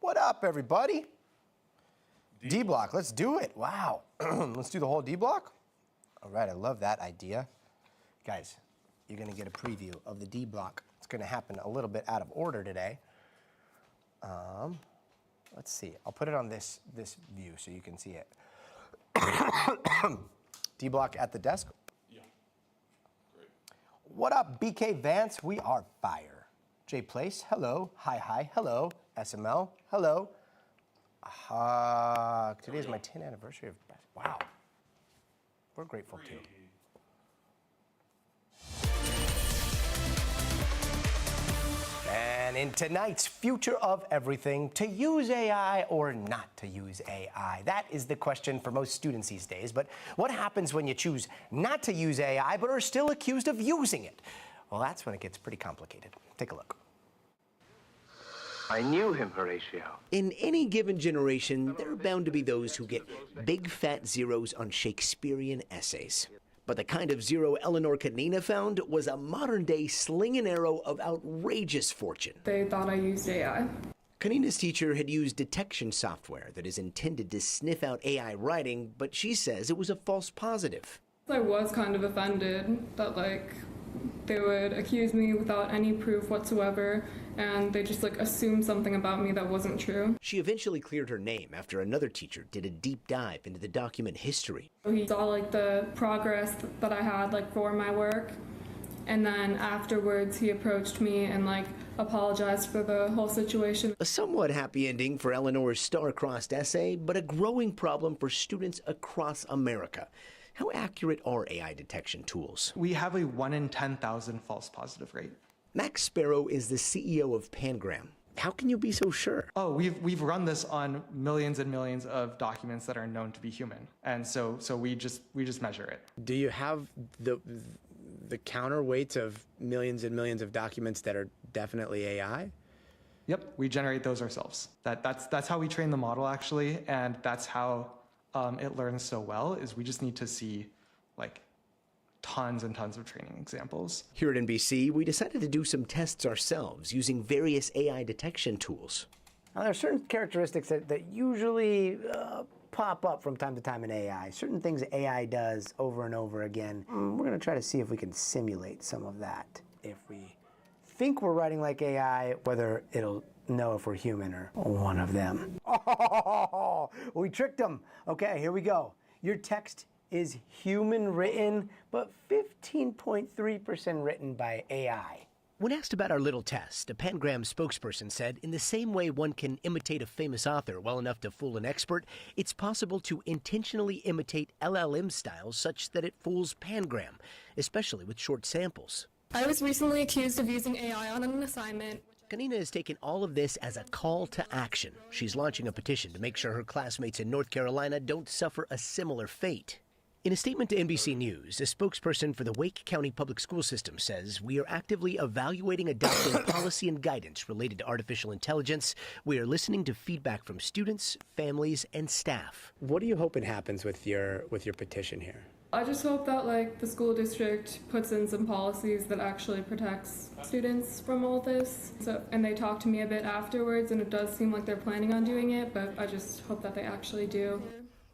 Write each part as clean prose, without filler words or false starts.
What up, everybody? D block, let's do it. Wow. Let's do the whole D block. All right, I love that idea. Guys, you're going to get a preview of the D block. It's going to happen a little bit out of order today. Let's see. I'll put it on this view so you can see it. D block at the desk. Yeah. Great. What up, BK Vance? We are fire. J Place, hello. Hi, hello. SML, hello. Today is my 10th anniversary of. Wow. We're grateful too. And in tonight's Future of Everything, to use AI or not to use AI? That is the question for most students these days. But what happens when you choose not to use AI but are still accused of using it? Well, that's when it gets pretty complicated. Take a look. I knew him, Horatio. In any given generation, there are bound to be those who get big fat zeros on Shakespearean essays. But the kind of zero Eleanor Kanina found was a modern-day sling and arrow of outrageous fortune. They thought I used AI. Kanina's teacher had used detection software that is intended to sniff out AI writing, but she says it was a false positive. I was kind of offended that, they would accuse me without any proof whatsoever, and they just assumed something about me that wasn't true. She eventually cleared her name after another teacher did a deep dive into the document history. He saw the progress that I had for my work, and then afterwards he approached me and apologized for the whole situation. A somewhat happy ending for Eleanor's star-crossed essay, but a growing problem for students across America. How accurate are AI detection tools? We have a 1 in 10,000 false positive rate. Max Sparrow is the CEO of Pangram. How can you be so sure? Oh, we've run this on millions and millions of documents that are known to be human, and so we just measure it. Do you have the counterweights of millions and millions of documents that are definitely AI? Yep, we generate those ourselves. That's how we train the model actually, and that's how it learns so well. Is we just need to see tons and tons of training examples. Here at NBC, we decided to do some tests ourselves using various AI detection tools. Now, there are certain characteristics that usually pop up from time to time in AI. Certain things AI does over and over again. We're going to try to see if we can simulate some of that. If we think we're writing like AI, whether it'll know if we're human or one of them. Oh, we tricked them. Okay, here we go. Your text is human written, but 15.3% written by AI. When asked about our little test, a Pangram spokesperson said, in the same way one can imitate a famous author well enough to fool an expert, it's possible to intentionally imitate LLM styles such that it fools Pangram, especially with short samples. I was recently accused of using AI on an assignment. Kanina has taken all of this as a call to action. She's launching a petition to make sure her classmates in North Carolina don't suffer a similar fate. In a statement to NBC News, a spokesperson for the Wake County Public School System says, "We are actively evaluating adopting policy and guidance related to artificial intelligence. We are listening to feedback from students, families, and staff." What are you hoping happens with your petition here? I just hope that the school district puts in some policies that actually protects students from all this. And they talked to me a bit afterwards, and it does seem like they're planning on doing it, but I just hope that they actually do.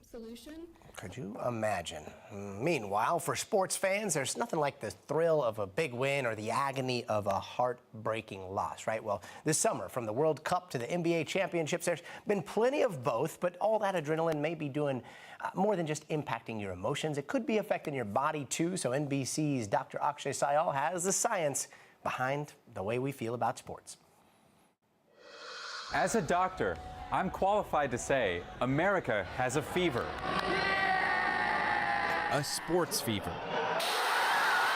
Solution? Could you imagine? Meanwhile, for sports fans, there's nothing like the thrill of a big win or the agony of a heartbreaking loss, right? Well, this summer, from the World Cup to the NBA championships, there's been plenty of both, but all that adrenaline may be doing more than just impacting your emotions. It could be affecting your body, too, so NBC's Dr. Akshay Syal has the science behind the way we feel about sports. As a doctor, I'm qualified to say America has a fever. A sports fever.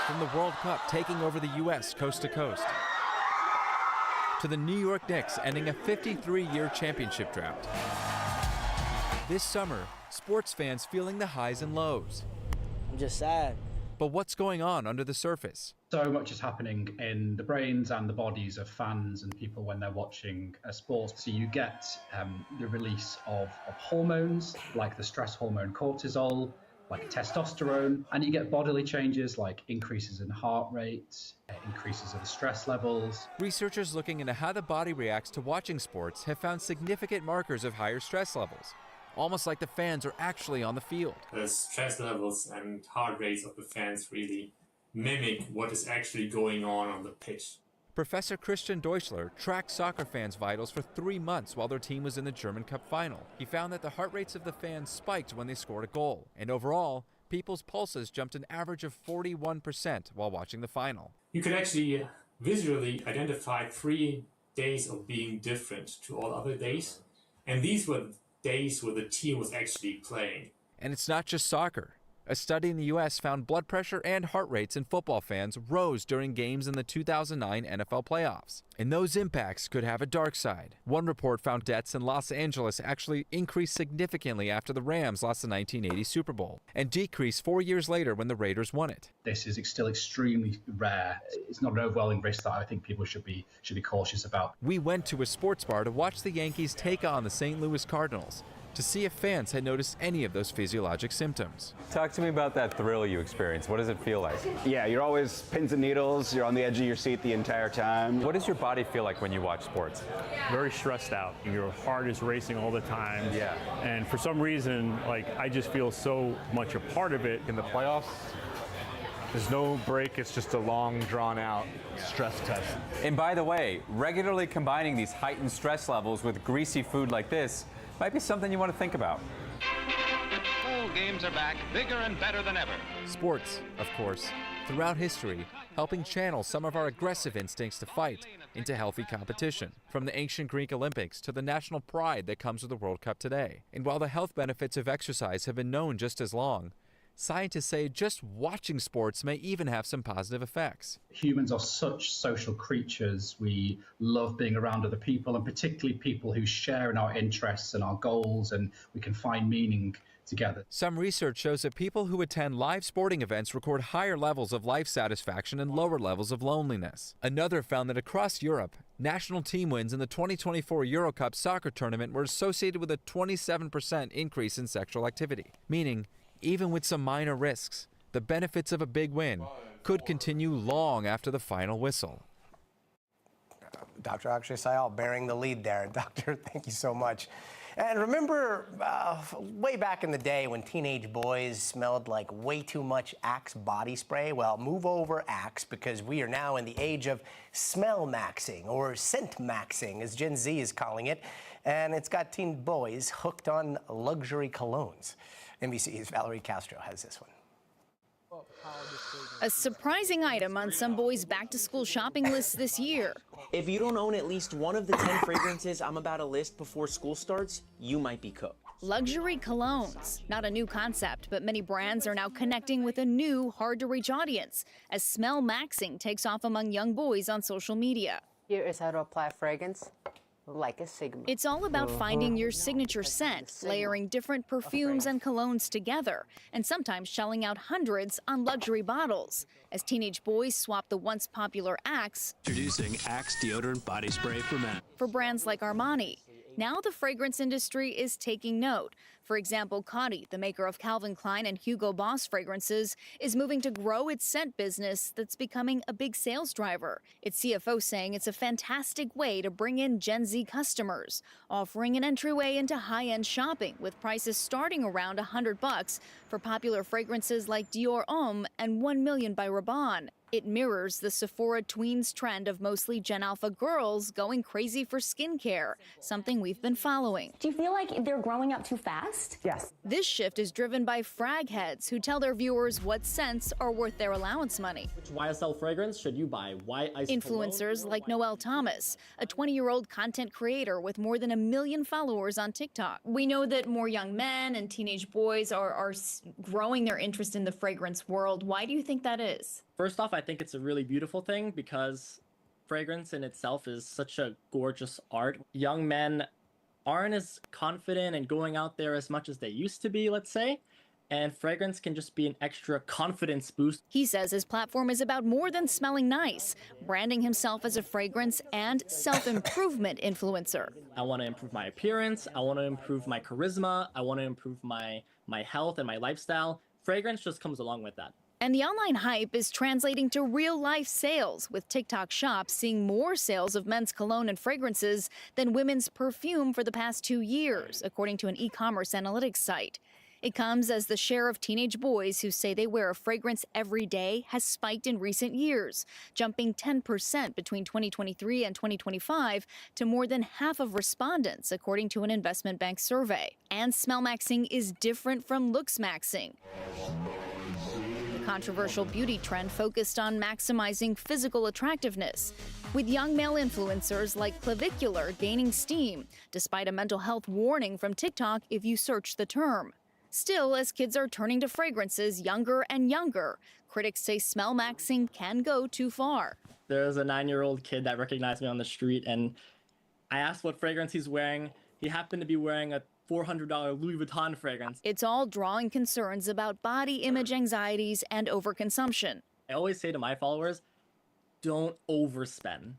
From the World Cup taking over the U.S. coast to coast, to the New York Knicks ending a 53-year championship drought. This summer, sports fans feeling the highs and lows. I'm just sad. But what's going on under the surface? So much is happening in the brains and the bodies of fans and people when they're watching a sport. So you get the release of hormones like the stress hormone cortisol, like testosterone, and you get bodily changes like increases in heart rate, increases in stress levels. Researchers looking into how the body reacts to watching sports have found significant markers of higher stress levels, almost like the fans are actually on the field. The stress levels and heart rates of the fans really mimic what is actually going on the pitch. Professor Christian Deutschler tracked soccer fans' vitals for 3 months while their team was in the German Cup final. He found that the heart rates of the fans spiked when they scored a goal, and overall, people's pulses jumped an average of 41% while watching the final. You could actually visually identify 3 days of being different to all other days, and these were days where the team was actually playing. And it's not just soccer. A study in the U.S. found blood pressure and heart rates in football fans rose during games in the 2009 NFL playoffs. And those impacts could have a dark side. One report found deaths in Los Angeles actually increased significantly after the Rams lost the 1980 Super Bowl, and decreased 4 years later when the Raiders won it. This is still extremely rare. It's not an overwhelming risk that I think people should be cautious about. We went to a sports bar to watch the Yankees take on the St. Louis Cardinals, to see if fans had noticed any of those physiologic symptoms. Talk to me about that thrill you experience. What does it feel like? Yeah, you're always pins and needles. You're on the edge of your seat the entire time. What does your body feel like when you watch sports? Very stressed out. Your heart is racing all the time. Yeah. And for some reason, I just feel so much a part of it. In the playoffs, there's no break. It's just a long, drawn-out stress test. And by the way, regularly combining these heightened stress levels with greasy food like this might be something you want to think about. Bowl games are back, bigger and better than ever. Sports, of course, throughout history, helping channel some of our aggressive instincts to fight into healthy competition, from the ancient Greek Olympics to the national pride that comes with the World Cup today. And while the health benefits of exercise have been known just as long, scientists say just watching sports may even have some positive effects. Humans are such social creatures. We love being around other people, and particularly people who share in our interests and our goals, and we can find meaning together. Some research shows that people who attend live sporting events record higher levels of life satisfaction and lower levels of loneliness. Another found that across Europe, national team wins in the 2024 Euro Cup soccer tournament were associated with a 27% increase in sexual activity, meaning even with some minor risks, the benefits of a big win could continue long after the final whistle. Dr. Akshay Sayal bearing the lead there. Doctor, thank you so much. And remember way back in the day when teenage boys smelled like way too much Axe body spray? Well, move over Axe, because we are now in the age of smell maxing, or scent maxing, as Gen Z is calling it. And it's got teen boys hooked on luxury colognes. NBC's Valerie Castro has this one. A surprising item on some boys' back-to-school shopping lists this year. If you don't own at least one of the 10 fragrances I'm about to list before school starts, you might be cooked. Luxury colognes. Not a new concept, but many brands are now connecting with a new, hard-to-reach audience as smell maxing takes off among young boys on social media. Here is how to apply fragrance like a Sigma. It's all about finding your signature scent, layering different perfumes and colognes together, and sometimes shelling out hundreds on luxury bottles. As teenage boys swap the once popular Axe, introducing Axe deodorant body spray for men, for brands like Armani. Now the fragrance industry is taking note. For example, Coty, the maker of Calvin Klein and Hugo Boss fragrances, is moving to grow its scent business that's becoming a big sales driver. Its CFO saying it's a fantastic way to bring in Gen Z customers, offering an entryway into high-end shopping with prices starting around $100 for popular fragrances like Dior Homme and 1 Million by Rabanne. It mirrors the Sephora tweens trend of mostly Gen Alpha girls going crazy for skincare, something we've been following. Do you feel like they're growing up too fast? Yes. This shift is driven by frag heads who tell their viewers what scents are worth their allowance money. Which YSL fragrance should you buy? Why ice Influencers cologne? like Noelle Thomas, a 20-year-old content creator with more than 1 million followers on TikTok. We know that more young men and teenage boys are growing their interest in the fragrance world. Why do you think that is? First off, I think it's a really beautiful thing because fragrance in itself is such a gorgeous art. Young men aren't as confident and going out there as much as they used to be, let's say, and fragrance can just be an extra confidence boost. He says his platform is about more than smelling nice, branding himself as a fragrance and self-improvement influencer. I want to improve my appearance, I want to improve my charisma, I want to improve my health and my lifestyle. fragrance just comes along with that. And the online hype is translating to real-life sales, with TikTok shops seeing more sales of men's cologne and fragrances than women's perfume for the past 2 years, according to an e-commerce analytics site. It comes as the share of teenage boys who say they wear a fragrance every day has spiked in recent years, jumping 10% between 2023 and 2025 to more than half of respondents, according to an investment bank survey. And smell maxing is different from looks maxing. The controversial beauty trend focused on maximizing physical attractiveness, with young male influencers like Clavicular gaining steam, despite a mental health warning from TikTok if you search the term. Still, as kids are turning to fragrances younger and younger, critics say smell maxing can go too far. There was a 9-year-old kid that recognized me on the street, and I asked what fragrance he's wearing. He happened to be wearing a $400 Louis Vuitton fragrance. It's all drawing concerns about body image anxieties and overconsumption. I always say to my followers, don't overspend.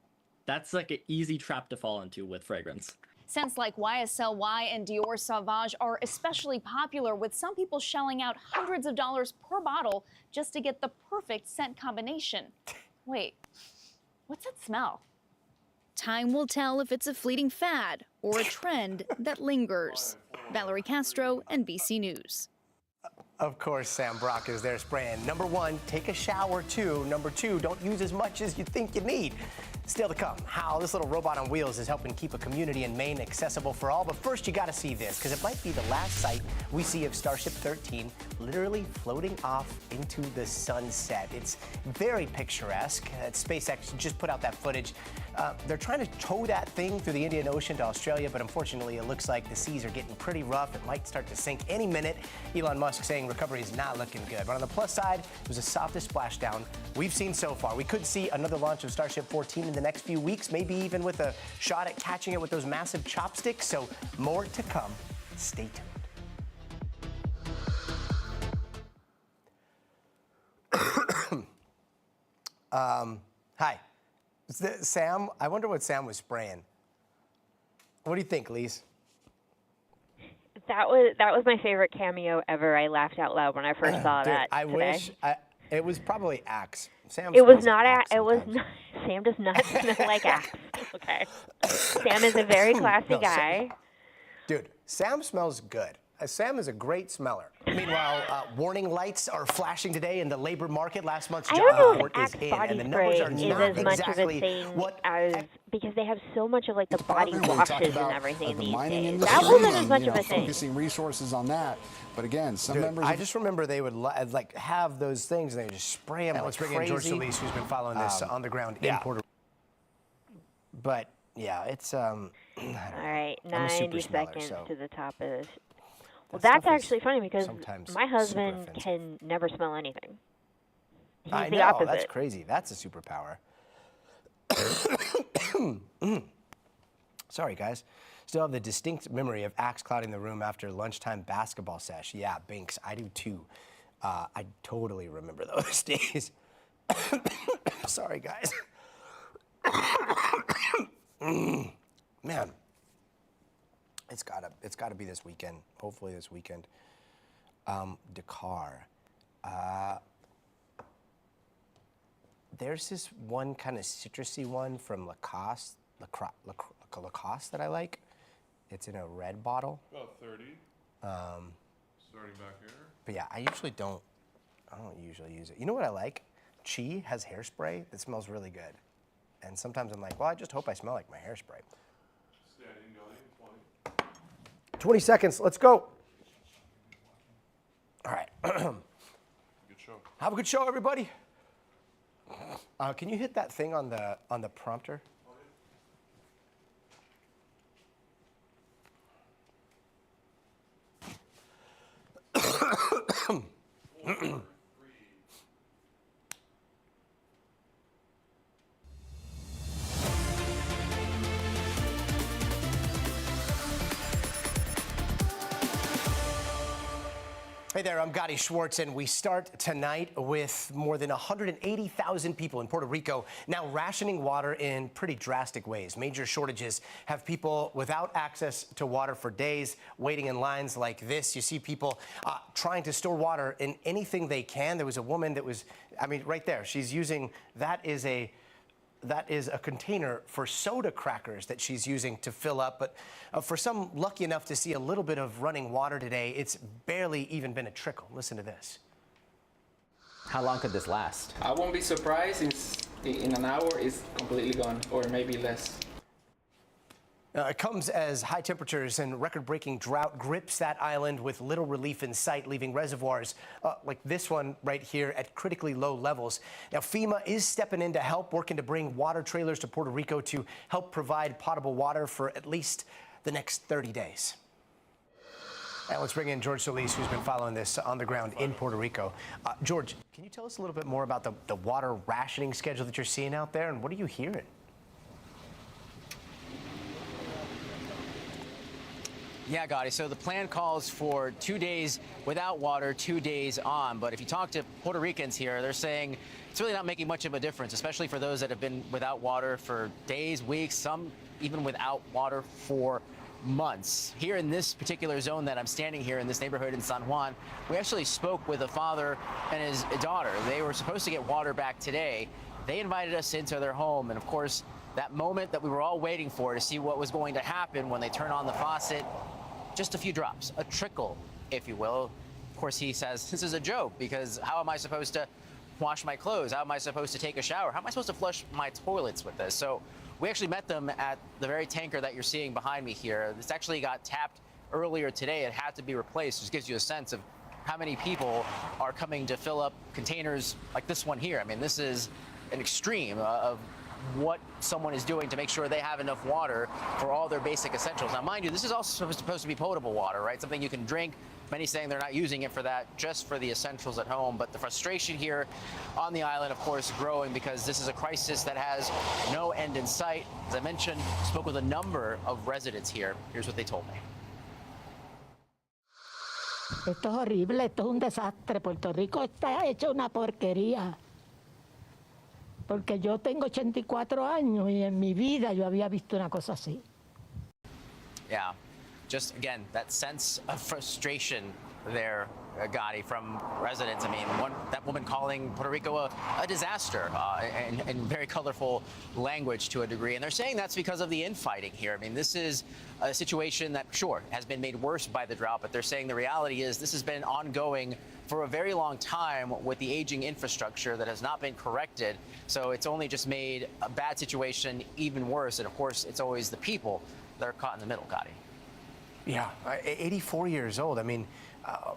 That's like an easy trap to fall into with fragrance. Scents like YSL Y and Dior Sauvage are especially popular, with some people shelling out hundreds of dollars per bottle just to get the perfect scent combination. Wait, what's that smell? Time will tell if it's a fleeting fad or a trend that lingers. Valerie Castro, NBC News. Of course, Sam Brock is there spraying. Number 1, take a shower too. Number 2, don't use as much as you think you need. Still to come, how this little robot on wheels is helping keep a community in Maine accessible for all. But first, you got to see this, because it might be the last sight we see of Starship 13 literally floating off into the sunset. It's very picturesque. SpaceX just put out that footage. They're trying to tow that thing through the Indian Ocean to Australia, but unfortunately, it looks like the seas are getting pretty rough. It might start to sink any minute. Elon Musk saying recovery is not looking good. But on the plus side, it was the softest splashdown we've seen so far. We could see another launch of Starship 14 in the next few weeks, maybe even with a shot at catching it with those massive chopsticks. So more to come. Stay tuned. Hi. Sam, I wonder what Sam was spraying. What do you think, Lise? That was my favorite cameo ever. I laughed out loud when I first saw that. I today. wish it was probably Axe. Sam. It was not Axe. It was not. Sam does not smell like Axe. Okay. Sam is a very classy guy. Dude, Sam smells good. Sam is a great smeller. Meanwhile, warning lights are flashing today in the labor market. Last month's job report is in, and the numbers are not as much exactly of a thing what. as because they have so much of like the body washes and everything the these mining days. industry, That wasn't as much of a thing. Focusing resources on that, but again, some members. I just remember they would like have those things and they would just spray them. Let's like bring in George crazy. Solis, who's been following this on the ground in Puerto Rico. But yeah, it's All right, I'm a super 90 smeller, seconds so. to the top of this. Well, That that's stuff is actually funny because sometimes my super husband offensive. can never smell anything. He's I the know, opposite. that's crazy. That's a superpower. Sorry, guys. Still have the distinct memory of Axe clouding the room after lunchtime basketball sesh. Yeah, Binks, I do too. I totally remember those days. Sorry, guys. Man, it's gotta be this weekend. Hopefully this weekend. Dakar. There's this one kind of citrusy one from Lacoste that I like. It's in a red bottle. About 30. Starting back here. But yeah, I don't usually use it. You know what I like? Chi has hairspray that smells really good. And sometimes I'm like, well, I just hope I smell like my hairspray. Standing going, 20. 20 seconds, let's go. All right. Good show. Have a good show, everybody. Can you hit that thing on the prompter? Hey, there, I'm Gotti Schwartz, and we start tonight with more than 180,000 people in Puerto Rico now rationing water in pretty drastic ways. Major shortages have people without access to water for days, waiting in lines like this. You see people trying to store water in anything they can. There was a woman that was, I mean, right there, she's using, that is a container for soda crackers that she's using to fill up. But for some lucky enough to see a little bit of running water today, it's barely even been a trickle. Listen to this. How long could this last? I won't be surprised in an hour it's completely gone, or maybe less. It comes as high temperatures and record-breaking drought grips that island with little relief in sight, leaving reservoirs like this one right here at critically low levels. Now, FEMA is stepping in to help, working to bring water trailers to Puerto Rico to help provide potable water for at least the next 30 days. Now let's bring in George Solis, who's been following this on the ground in Puerto Rico. George, can you tell us a little bit more about the water rationing schedule that you're seeing out there, and what are you hearing? Yeah, Gotti. So the plan calls for 2 days without water, 2 days on. But if you talk to Puerto Ricans here, they're saying it's really not making much of a difference, especially for those that have been without water for days, weeks, some even without water for months. Here in this particular zone that I'm standing here in this neighborhood in San Juan, we actually spoke with a father and his daughter. They were supposed to get water back today. They invited us into their home, and of course, that moment that we were all waiting for to see what was going to happen when they turn on the faucet, just a few drops, a trickle, if you will. Of course, he says, this is a joke, because how am I supposed to wash my clothes? How am I supposed to take a shower? How am I supposed to flush my toilets with this? So we actually met them at the very tanker that you're seeing behind me here. This actually got tapped earlier today. It had to be replaced. Just gives you a sense of how many people are coming to fill up containers like this one here. I mean, this is an extreme of what someone is doing to make sure they have enough water for all their basic essentials. Now, mind you, this is also supposed to be potable water, right? Something you can drink. Many saying they're not using it for that, just for the essentials at home. But the frustration here on the island, of course, growing because this is a crisis that has no end in sight. As I mentioned, spoke with a number of residents here. Here's what they told me. Esto es horrible, esto es un desastre. Puerto Rico está hecho una porquería. Porque yo tengo 84 años y en mi vida yo había visto una cosa así. Yeah, just again, that sense of frustration there, Gotti, from residents. I mean, that woman calling Puerto Rico a disaster in very colorful language to a degree. And they're saying that's because of the infighting here. I mean, this is a situation that, sure, has been made worse by the drought, but they're saying the reality is this has been ongoing for a very long time with the aging infrastructure that has not been corrected. So it's only just made a bad situation even worse. And of course, it's always the people that are caught in the middle, Gotti. Yeah, 84 years old. I mean,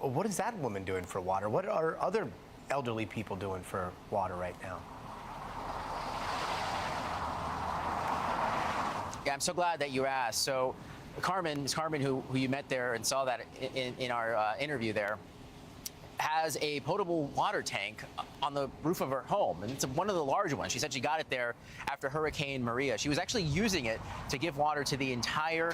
what is that woman doing for water? What are other elderly people doing for water right now? Yeah, I'm so glad that you asked. So Carmen, who you met there and saw that in our interview there, has a potable water tank on the roof of her home, and it's one of the larger ones. She said she got it there after Hurricane Maria. She was actually using it to give water to the entire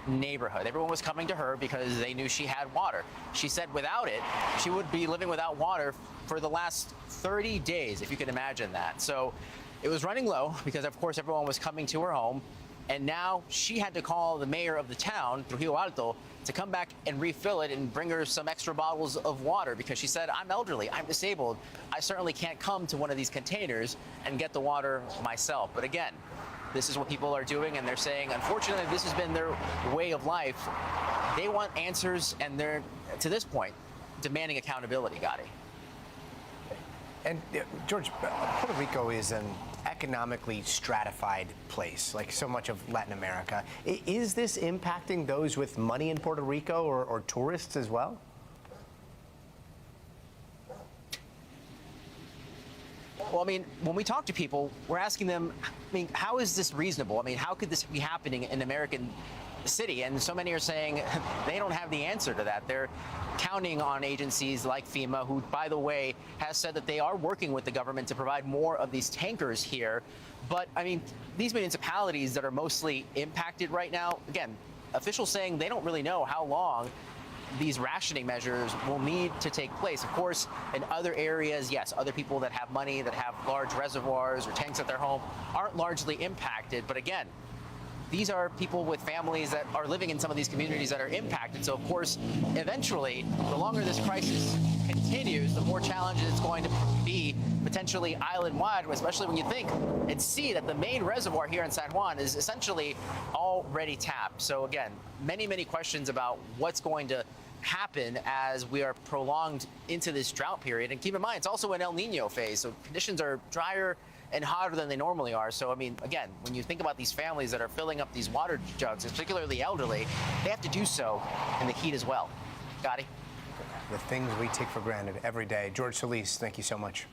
neighborhood. Everyone was coming to her because they knew she had water. She said without it, she would be living without water for the last 30 days, if you can imagine that. So it was running low because, of course, everyone was coming to her home. And now she had to call the mayor of the town, Trujillo Alto, to come back and refill it and bring her some extra bottles of water because she said, I'm elderly, I'm disabled. I certainly can't come to one of these containers and get the water myself. But again, this is what people are doing, and they're saying, unfortunately, this has been their way of life. They want answers, and they're, to this point, demanding accountability, Gotti. And George, Puerto Rico is an economically stratified place, like so much of Latin America. Is this impacting those with money in Puerto Rico or tourists as well? Well, I mean, when we talk to people, we're asking them, I mean, how is this reasonable? I mean, how could this be happening in an American city? And so many are saying they don't have the answer to that. They're counting on agencies like FEMA, who, by the way, has said that they are working with the government to provide more of these tankers here. But, I mean, these municipalities that are mostly impacted right now, again, officials saying they don't really know how long these rationing measures will need to take place. Of course, in other areas, yes, other people that have money, that have large reservoirs or tanks at their home aren't largely impacted. But again, these are people with families that are living in some of these communities that are impacted. So, of course, eventually, the longer this crisis continues, the more challenging it's going to be potentially island-wide, especially when you think and see that the main reservoir here in San Juan is essentially already tapped. So, again, many, many questions about what's going to happen as we are prolonged into this drought period. And keep in mind, it's also an El Nino phase, so conditions are drier and hotter than they normally are. So, I mean, again, when you think about these families that are filling up these water jugs, particularly elderly, they have to do so in the heat as well. Gotti? The things we take for granted every day. George Solis, thank you so much.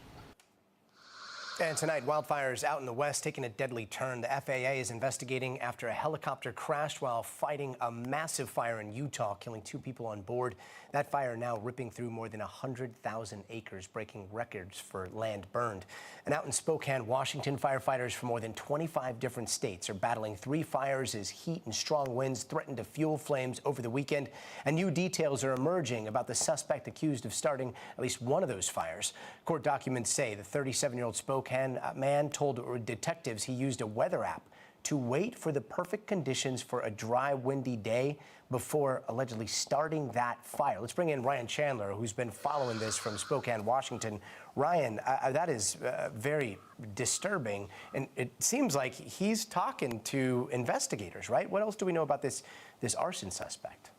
And tonight, wildfires out in the west taking a deadly turn. The FAA is investigating after a helicopter crashed while fighting a massive fire in Utah, killing 2 people on board. That fire now ripping through more than 100,000 acres, breaking records for land burned. And out in Spokane, Washington, firefighters from more than 25 different states are battling 3 fires as heat and strong winds threaten to fuel flames over the weekend. And new details are emerging about the suspect accused of starting at least one of those fires. Court documents say the 37-year-old Spokane man told detectives he used a weather app to wait for the perfect conditions for a dry, windy day before allegedly starting that fire. Let's bring in Ryan Chandler, who's been following this from Spokane, Washington. Ryan, that is very disturbing, and it seems like he's talking to investigators, right? What else do we know about this arson suspect?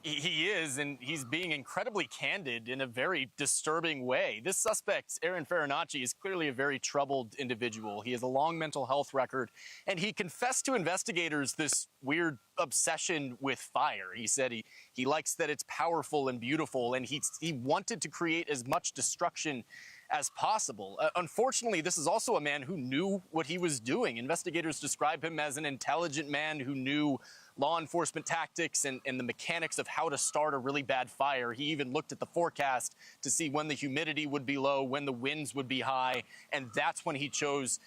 He is, and he's being incredibly candid in a very disturbing way. This suspect, Aaron Farinacci, is clearly a very troubled individual. He has a long mental health record, and he confessed to investigators this weird obsession with fire. He said he likes that it's powerful and beautiful, and he wanted to create as much destruction as possible. Unfortunately, this is also a man who knew what he was doing. Investigators describe him as an intelligent man who knew law enforcement tactics and the mechanics of how to start a really bad fire. He even looked at the forecast to see when the humidity would be low, when the winds would be high, and that's when he chose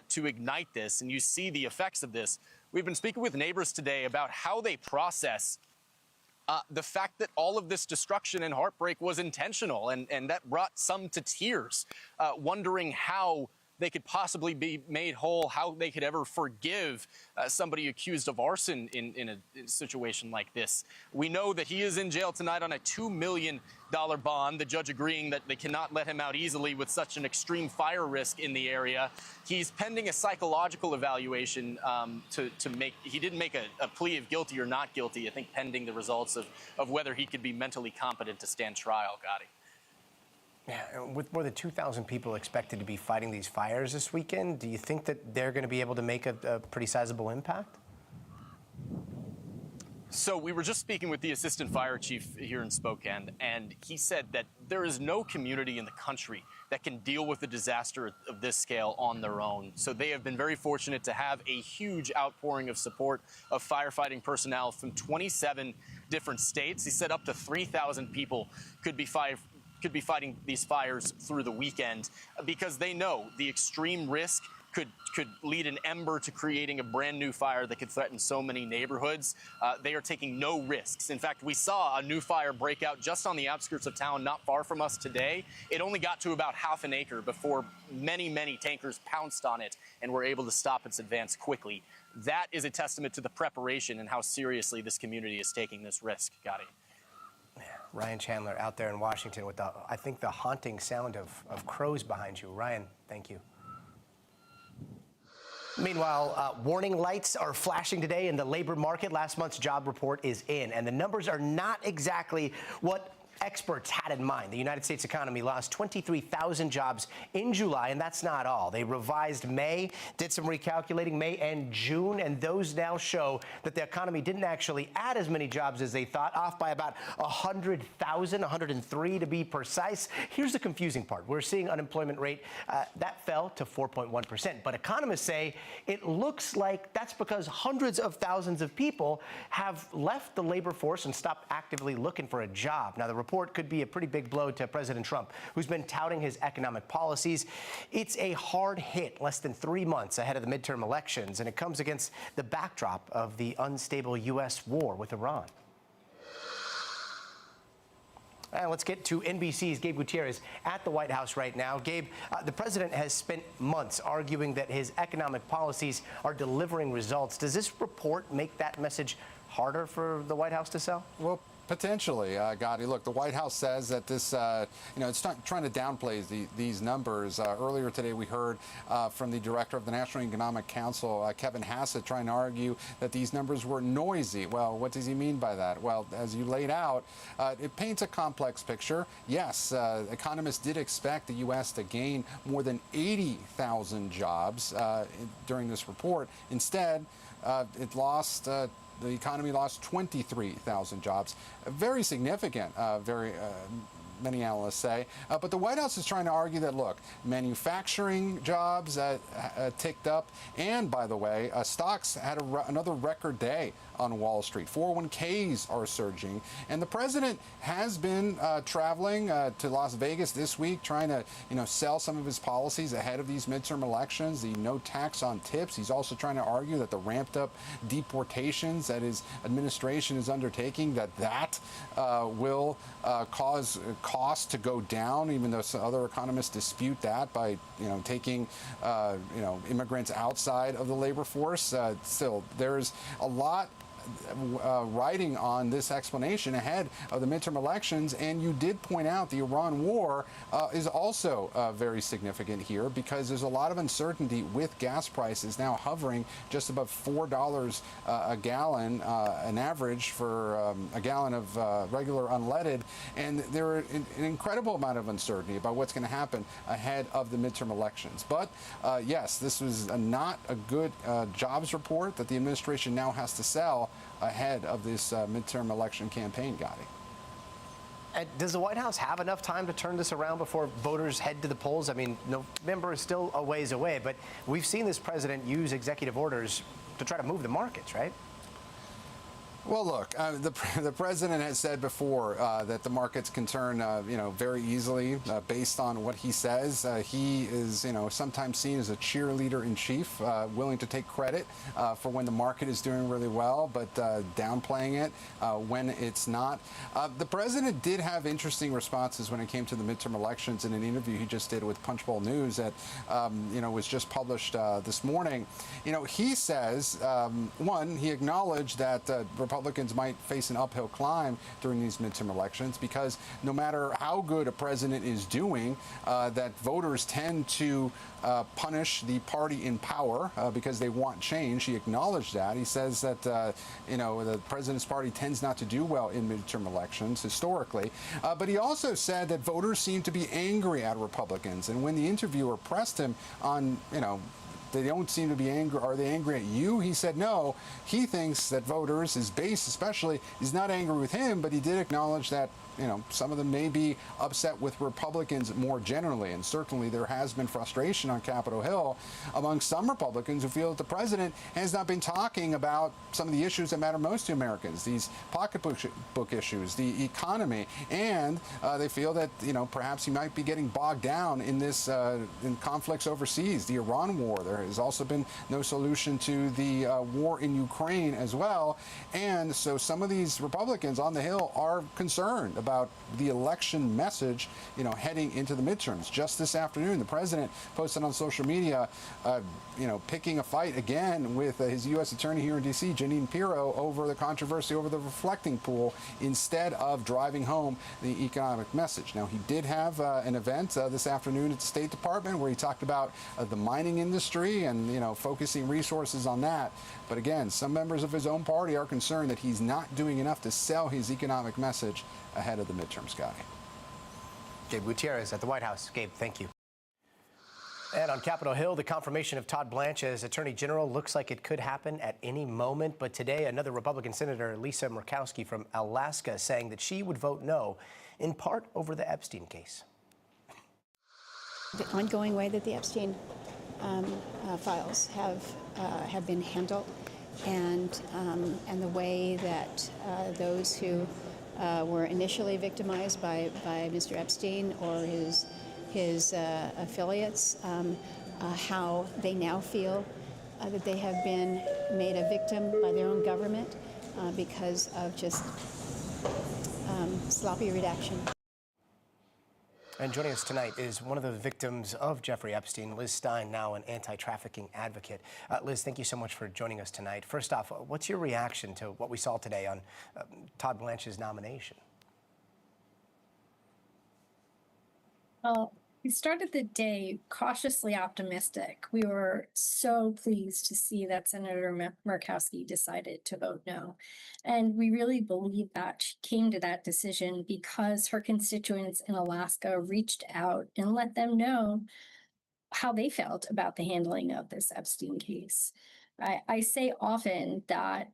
to ignite this. And you see the effects of this. We've been speaking with neighbors today about how they process the fact that all of this destruction and heartbreak was intentional, and that brought some to tears, wondering how they could possibly be made whole, how they could ever forgive somebody accused of arson in a situation like this. We know that he is in jail tonight on a $2 million bond, the judge agreeing that they cannot let him out easily with such an extreme fire risk in the area. He's pending a psychological evaluation he didn't make a plea of guilty or not guilty, I think pending the results of whether he could be mentally competent to stand trial, Gotti. Yeah, with more than 2,000 people expected to be fighting these fires this weekend, do you think that they're going to be able to make a pretty sizable impact? So we were just speaking with the assistant fire chief here in Spokane, and he said that there is no community in the country that can deal with a disaster of this scale on their own. So they have been very fortunate to have a huge outpouring of support of firefighting personnel from 27 different states. He said up to 3,000 people could be fighting these fires through the weekend because they know the extreme risk could lead an ember to creating a brand new fire that could threaten so many neighborhoods. They are taking no risks. In fact, we saw a new fire break out just on the outskirts of town, not far from us today. It only got to about half an acre before many, many tankers pounced on it and were able to stop its advance quickly. That is a testament to the preparation and how seriously this community is taking this risk, Gotti. Ryan Chandler out there in Washington with I think the haunting sound of crows behind you. Ryan, thank you. Meanwhile, warning lights are flashing today in the labor market. Last month's job report is in, and the numbers are not exactly what experts had in mind. The United States economy lost 23,000 jobs in July, and that's not all. They revised May, did some recalculating, May and June, and those now show that the economy didn't actually add as many jobs as they thought, off by about 100,000, 103 to be precise. Here's the confusing part. We're seeing unemployment rate that fell to 4.1%, but economists say it looks like that's because hundreds of thousands of people have left the labor force and stopped actively looking for a job. Now, the report could be a pretty big blow to President Trump, who's been touting his economic policies. It's a hard hit less than 3 months ahead of the midterm elections, and it comes against the backdrop of the unstable U.S. war with Iran. And let's get to NBC's Gabe Gutierrez at the White House right now. Gabe, the president has spent months arguing that his economic policies are delivering results. Does this report make that message harder for the White House to sell? Well, potentially, Gotti. Look, the White House says that this, it's not trying to downplay these numbers. Earlier today, we heard from the director of the National Economic Council, Kevin Hassett, trying to argue that these numbers were noisy. Well, what does he mean by that? Well, as you laid out, it paints a complex picture. Yes, economists did expect the U.S. to gain more than 80,000 jobs during this report. Instead, it lost. The economy lost 23,000 jobs. Very significant, many analysts say. But the White House is trying to argue that, look, manufacturing jobs ticked up. And, by the way, stocks had another record day on Wall Street. 401ks are surging. And the president has been traveling to Las Vegas this week, trying to, sell some of his policies ahead of these midterm elections, the no tax on tips. He's also trying to argue that the ramped up deportations that his administration is undertaking, that will cause costs to go down, even though some other economists dispute that by, taking, immigrants outside of the labor force. Still, there's a lot writing on this explanation ahead of the midterm elections, and you did point out the Iran war is also very significant here because there's a lot of uncertainty with gas prices now hovering just above $4 a gallon, an average for a gallon of regular unleaded, and there are an incredible amount of uncertainty about what's going to happen ahead of the midterm elections. But yes, this was not a good jobs report that the administration now has to sell ahead of this midterm election campaign, Gotti. And does the White House have enough time to turn this around before voters head to the polls? I mean, November is still a ways away, but we've seen this president use executive orders to try to move the markets, right? Well, look, the president has said before that the markets can turn, very easily based on what he says. He is, sometimes seen as a cheerleader in chief, willing to take credit for when the market is doing really well, but downplaying it when it's not. The president did have interesting responses when it came to the midterm elections in an interview he just did with Punchbowl News that, was just published this morning. He says, one, he acknowledged that Republicans might face an uphill climb during these midterm elections because no matter how good a president is doing, that voters tend to punish the party in power because they want change. He acknowledged that. He says that, the president's party tends not to do well in midterm elections historically. But he also said that voters seem to be angry at Republicans. And when the interviewer pressed him on, they don't seem to be angry. Are they angry at you? He said no. He thinks that voters, his base especially, is not angry with him, but he did acknowledge that some of them may be upset with Republicans more generally, and certainly there has been frustration on Capitol Hill among some Republicans who feel that the president has not been talking about some of the issues that matter most to Americans, these pocketbook issues, the economy, and they feel that perhaps he might be getting bogged down in this in conflicts overseas, the Iran war. There has also been no solution to the war in Ukraine as well, and so some of these Republicans on the Hill are concerned about the election message, heading into the midterms. Just this afternoon, the president posted on social media, picking a fight again with his U.S. attorney here in D.C., Jeanine Pirro, over the controversy over the reflecting pool instead of driving home the economic message. Now, he did have an event this afternoon at the State Department where he talked about the mining industry and, focusing resources on that. But again, some members of his own party are concerned that he's not doing enough to sell his economic message ahead of the midterms, Gotti. Gabe Gutierrez at the White House. Gabe, thank you. And on Capitol Hill, the confirmation of Todd Blanche as Attorney General looks like it could happen at any moment. But today, another Republican Senator, Lisa Murkowski from Alaska, saying that she would vote no, in part over the Epstein case. The ongoing way that the Epstein files have been handled, and the way that those who were initially victimized by Mr. Epstein or his affiliates, how they now feel that they have been made a victim by their own government because of just sloppy redaction. And joining us tonight is one of the victims of Jeffrey Epstein, Liz Stein, now an anti-trafficking advocate. Liz, thank you so much for joining us tonight. First off, what's your reaction to what we saw today on Todd Blanche's nomination? Well, we started the day cautiously optimistic. We were so pleased to see that Senator Murkowski decided to vote no. And we really believe that she came to that decision because her constituents in Alaska reached out and let them know how they felt about the handling of this Epstein case. I say often that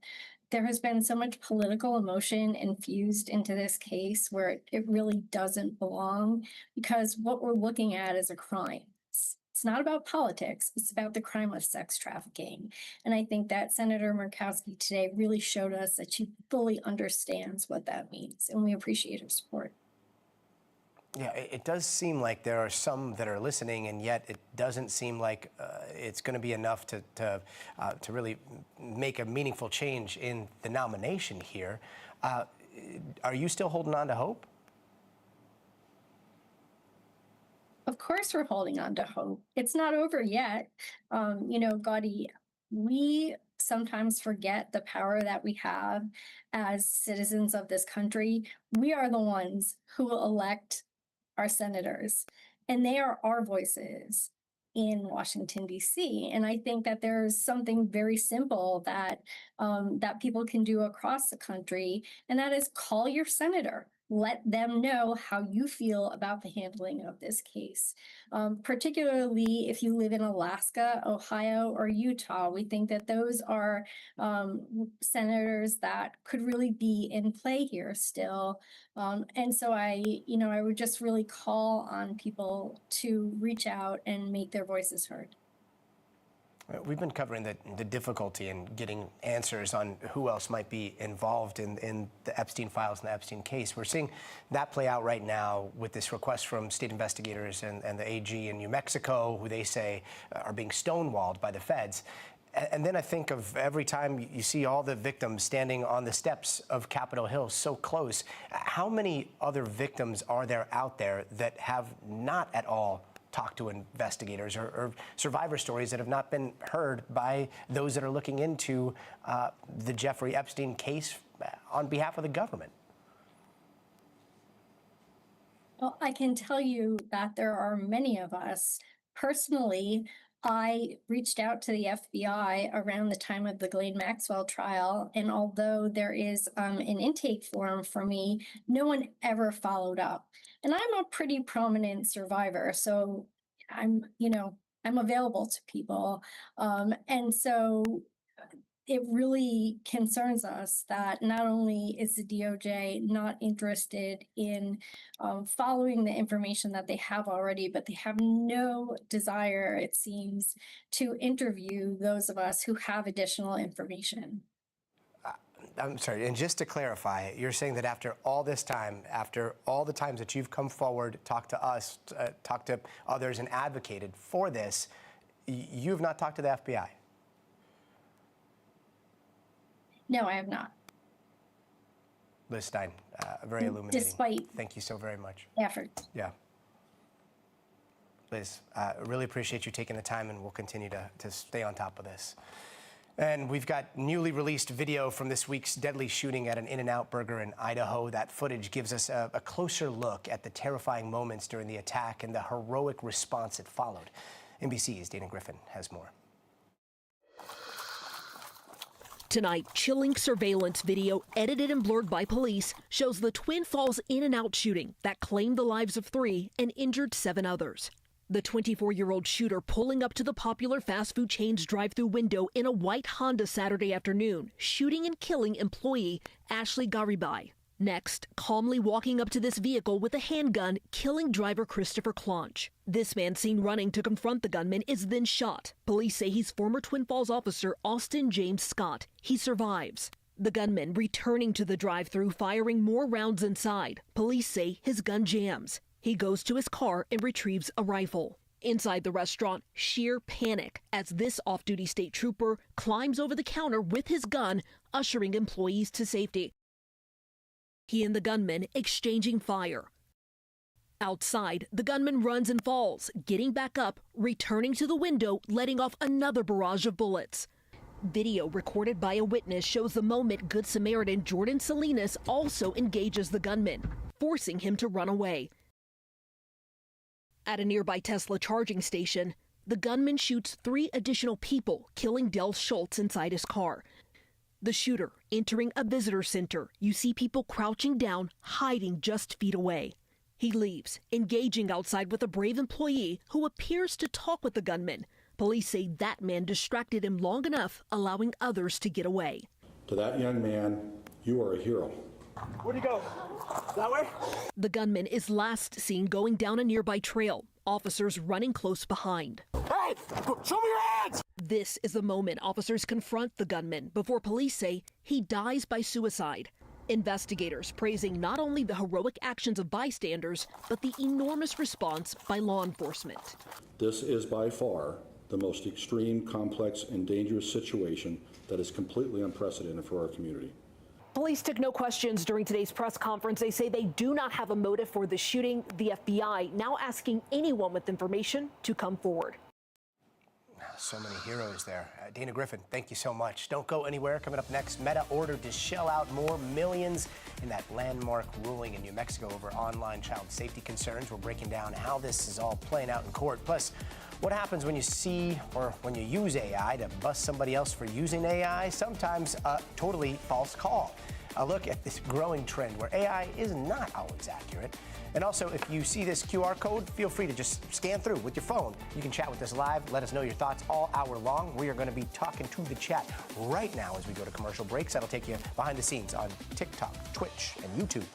there has been so much political emotion infused into this case where it really doesn't belong, because what we're looking at is a crime. It's not about politics, it's about the crime of sex trafficking. And I think that Senator Murkowski today really showed us that she fully understands what that means, and we appreciate her support. Yeah, it does seem like there are some that are listening, and yet it doesn't seem like it's going to be enough to really make a meaningful change in the nomination here. Are you still holding on to hope? Of course we're holding on to hope. It's not over yet. Gaudi, we sometimes forget the power that we have as citizens of this country. We are the ones who will elect our senators, and they are our voices in Washington, D.C. And I think that there's something very simple that that people can do across the country, and that is call your senator. Let them know how you feel about the handling of this case. Particularly if you live in Alaska, Ohio, or Utah, we think that those are senators that could really be in play here still. And so I would just really call on people to reach out and make their voices heard. We've been covering the difficulty in getting answers on who else might be involved in the Epstein files and the Epstein case. We're seeing that play out right now with this request from state investigators and the AG in New Mexico, who they say are being stonewalled by the feds. And then I think of every time you see all the victims standing on the steps of Capitol Hill so close, how many other victims are there out there that have not at all talk to investigators or survivor stories that have not been heard by those that are looking into the Jeffrey Epstein case on behalf of the government? Well, I can tell you that there are many of us. Personally, I reached out to the FBI around the time of the Ghislaine Maxwell trial, and although there is an intake form for me, no one ever followed up. And I'm a pretty prominent survivor, so I'm available to people. And so it really concerns us that not only is the DOJ not interested in following the information that they have already, but they have no desire, it seems, to interview those of us who have additional information. I'm sorry, and just to clarify, you're saying that after all this time, after all the times that you've come forward, talked to us, talked to others, and advocated for this, you have not talked to the FBI? No, I have not. Liz Stein, very illuminating. Despite Thank you so very much. Efforts. Yeah. Liz, really appreciate you taking the time, and we'll continue to stay on top of this. And we've got newly released video from this week's deadly shooting at an In-N-Out Burger in Idaho. That footage gives us a closer look at the terrifying moments during the attack and the heroic response that followed. NBC's Dana Griffin has more. Tonight, chilling surveillance video edited and blurred by police shows the Twin Falls In-N-Out shooting that claimed the lives of 3 and injured 7 others. The 24-year-old shooter pulling up to the popular fast food chain's drive-thru window in a white Honda Saturday afternoon, shooting and killing employee Ashley Garibai. Next, calmly walking up to this vehicle with a handgun, killing driver Christopher Claunch. This man seen running to confront the gunman is then shot. Police say he's former Twin Falls officer Austin James Scott. He survives. The gunman returning to the drive-thru, firing more rounds inside. Police say his gun jams. He goes to his car and retrieves a rifle. Inside the restaurant, sheer panic as this off-duty state trooper climbs over the counter with his gun, ushering employees to safety. He and the gunman exchanging fire. Outside, the gunman runs and falls, getting back up, returning to the window, letting off another barrage of bullets. Video recorded by a witness shows the moment Good Samaritan Jordan Salinas also engages the gunman, forcing him to run away. At a nearby Tesla charging station, the gunman shoots 3 additional people, killing Del Schultz inside his car. The shooter entering a visitor center. You see people crouching down, hiding just feet away. He leaves, engaging outside with a brave employee who appears to talk with the gunman. Police say that man distracted him long enough, allowing others to get away. To that young man, you are a hero. Where'd he go? That way? The gunman is last seen going down a nearby trail, officers running close behind. Hey, show me your hands! This is the moment officers confront the gunman before police say he dies by suicide. Investigators praising not only the heroic actions of bystanders, but the enormous response by law enforcement. This is by far the most extreme, complex, and dangerous situation that is completely unprecedented for our community. Police took no questions during today's press conference. They say they do not have a motive for the shooting. The FBI now asking anyone with information to come forward. So many heroes there. Dana Griffin, thank you so much. Don't go anywhere. Coming up next, Meta ordered to shell out more millions in that landmark ruling in New Mexico over online child safety concerns. We're breaking down how this is all playing out in court. Plus, what happens when you see or when you use AI to bust somebody else for using AI? Sometimes a totally false call. A look at this growing trend where AI is not always accurate. And also, if you see this QR code, feel free to just scan through with your phone. You can chat with us live. Let us know your thoughts all hour long. We are going to be talking to the chat right now as we go to commercial breaks. That'll take you behind the scenes on TikTok, Twitch, and YouTube.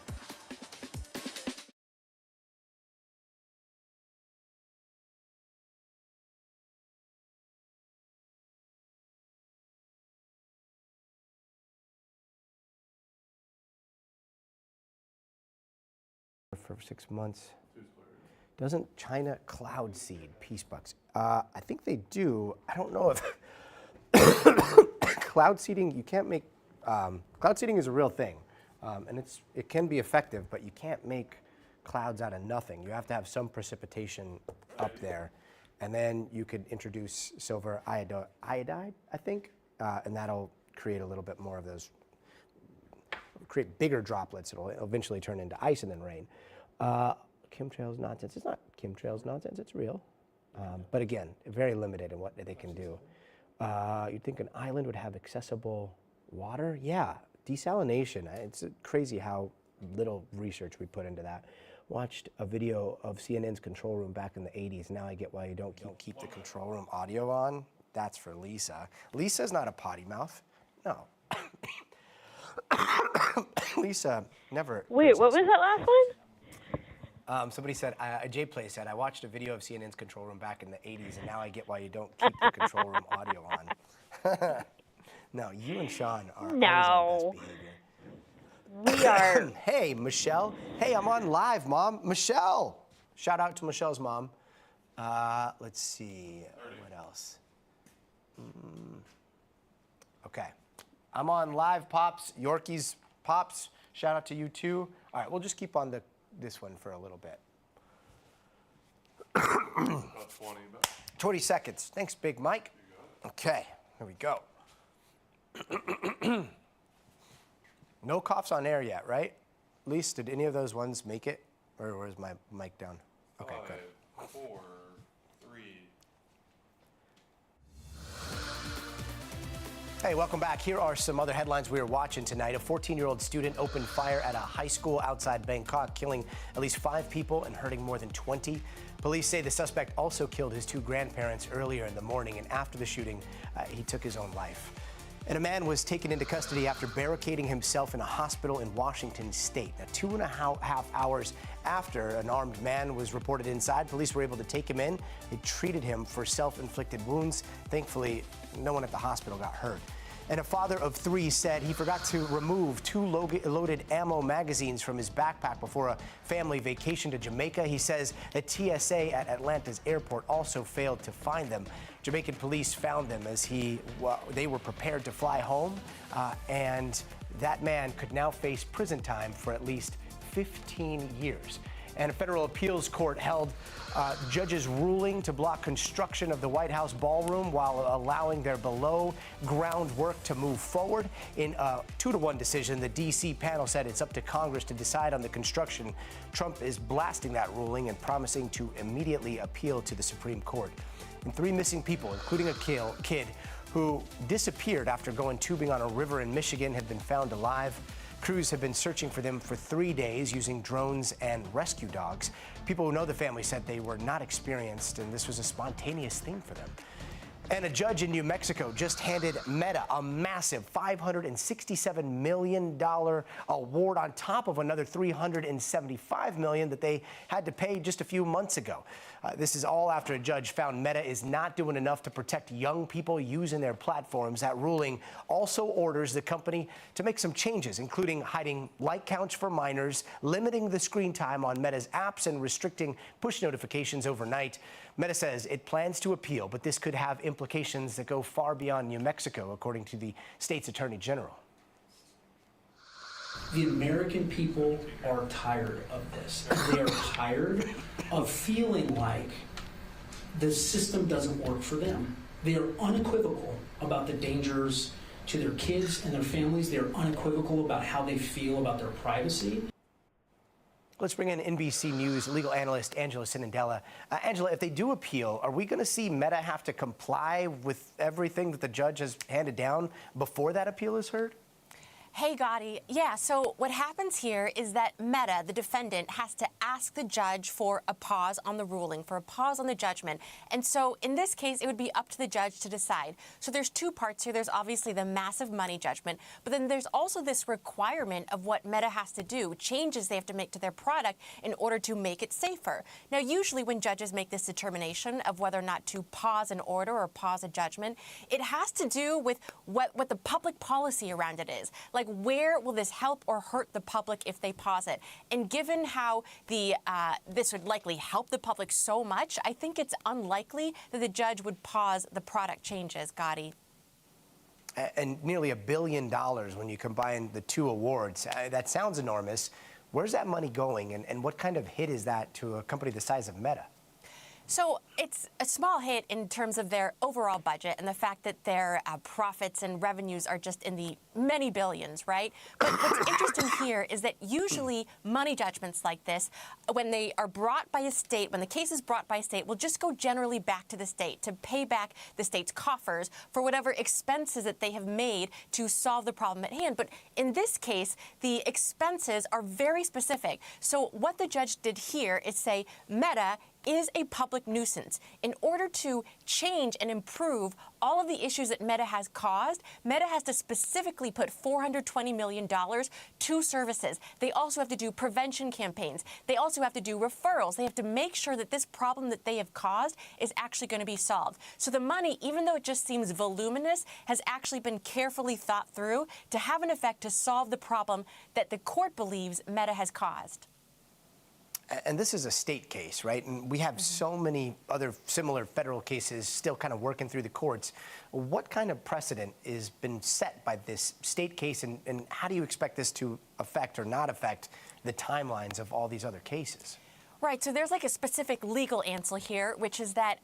For 6 months. Doesn't China cloud seed peace bucks? I think they do. I don't know if cloud seeding, you can't make, cloud seeding is a real thing. And it can be effective, but you can't make clouds out of nothing. You have to have some precipitation up there. And then you could introduce silver iodide, I think, and that'll create a little bit more of those, create bigger droplets. It'll eventually turn into ice and then rain. Chemtrails nonsense. It's not chemtrails nonsense, it's real. But again, very limited in what they can do. You'd think an island would have accessible water? Yeah, desalination. It's crazy how little research we put into that. Watched a video of CNN's control room back in the 80s. Now I get why you don't keep the control room audio on. That's for Lisa. Lisa's not a potty mouth. No. Lisa never. Wait, what was that last one? Somebody said, Jay Play said, I watched a video of CNN's control room back in the 80s, and now I get why you don't keep the control room audio on. No, you and Sean are always on best behavior. We are. Hey, Michelle. Hey, I'm on live, Mom. Michelle. Shout out to Michelle's mom. Let's see. What else? Okay. I'm on live, Pops. Yorkies, Pops. Shout out to you, too. All right, we'll just keep on this one for a little bit. About 20 seconds. Thanks, Big Mike. Okay, here we go. No coughs on air yet, right? Lise, did any of those ones make it? Or where's my mic down? Okay, good. 5, 4, 3. Hey, welcome back. Here are some other headlines we are watching tonight. A 14-year-old student opened fire at a high school outside Bangkok, killing at least 5 people and hurting more than 20. Police say the suspect also killed his 2 grandparents earlier in the morning, and after the shooting, he took his own life. And a man was taken into custody after barricading himself in a hospital in Washington state. Now, 2.5 hours after an armed man was reported inside, police were able to take him in. They treated him for self-inflicted wounds. Thankfully, no one at the hospital got hurt. And a father of 3 said he forgot to remove 2 loaded ammo magazines from his backpack before a family vacation to Jamaica. He says that TSA at Atlanta's airport also failed to find them. Jamaican police found them as they were prepared to fly home, and that man could now face prison time for at least 15 years. And a federal appeals court held judges' ruling to block construction of the White House ballroom while allowing their below-ground work to move forward. In a 2-to-1 decision, the D.C. panel said it's up to Congress to decide on the construction. Trump is blasting that ruling and promising to immediately appeal to the Supreme Court. And 3 missing people, including a kid who disappeared after going tubing on a river in Michigan, have been found alive. Crews have been searching for them for 3 days using drones and rescue dogs. People who know the family said they were not experienced and this was a spontaneous thing for them. And a judge in New Mexico just handed Meta a massive $567 million award on top of another $375 million that they had to pay just a few months ago. This is all after a judge found Meta is not doing enough to protect young people using their platforms. That ruling also orders the company to make some changes, including hiding like counts for minors, limiting the screen time on Meta's apps, and restricting push notifications overnight. Meta says it plans to appeal, but this could have implications that go far beyond New Mexico, according to the state's attorney general. The American people are tired of this. They are tired of feeling like the system doesn't work for them. They are unequivocal about the dangers to their kids and their families. They are unequivocal about how they feel about their privacy. Let's bring in NBC News legal analyst Angela Sinandela. Angela, if they do appeal, are we going to see Meta have to comply with everything that the judge has handed down before that appeal is heard? Hey, Gotti. Yeah, so what happens here is that Meta, the defendant, has to ask the judge for a pause on the ruling, for a pause on the judgment. And so in this case, it would be up to the judge to decide. So there's 2 parts here. There's obviously the massive money judgment, but then there's also this requirement of what Meta has to do, changes they have to make to their product in order to make it safer. Now, usually when judges make this determination of whether or not to pause an order or pause a judgment, it has to do with what the public policy around it is. Like, where will this help or hurt the public if they pause it? And given how this would likely help the public so much, I think it's unlikely that the judge would pause the product changes, Gotti. And nearly $1 billion when you combine the 2 awards. That sounds enormous. Where's that money going, and what kind of hit is that to a company the size of Meta? So it's a small hit in terms of their overall budget and the fact that their profits and revenues are just in the many billions, right? But what's interesting here is that usually money judgments like this, when they are brought by a state, when the case is brought by a state, will just go generally back to the state to pay back the state's coffers for whatever expenses that they have made to solve the problem at hand. But in this case, the expenses are very specific. So what the judge did here is say, Meta is a public nuisance. In order to change and improve all of the issues that Meta has caused, Meta has to specifically put $420 million to services. They also have to do prevention campaigns. They also have to do referrals. They have to make sure that this problem that they have caused is actually going to be solved. So the money, even though it just seems voluminous, has actually been carefully thought through to have an effect to solve the problem that the court believes Meta has caused. And this is a state case, right? And we have so many other similar federal cases still kind of working through the courts. What kind of precedent has been set by this state case, and how do you expect this to affect or not affect the timelines of all these other cases? Right, so there's like a specific legal answer here, which is that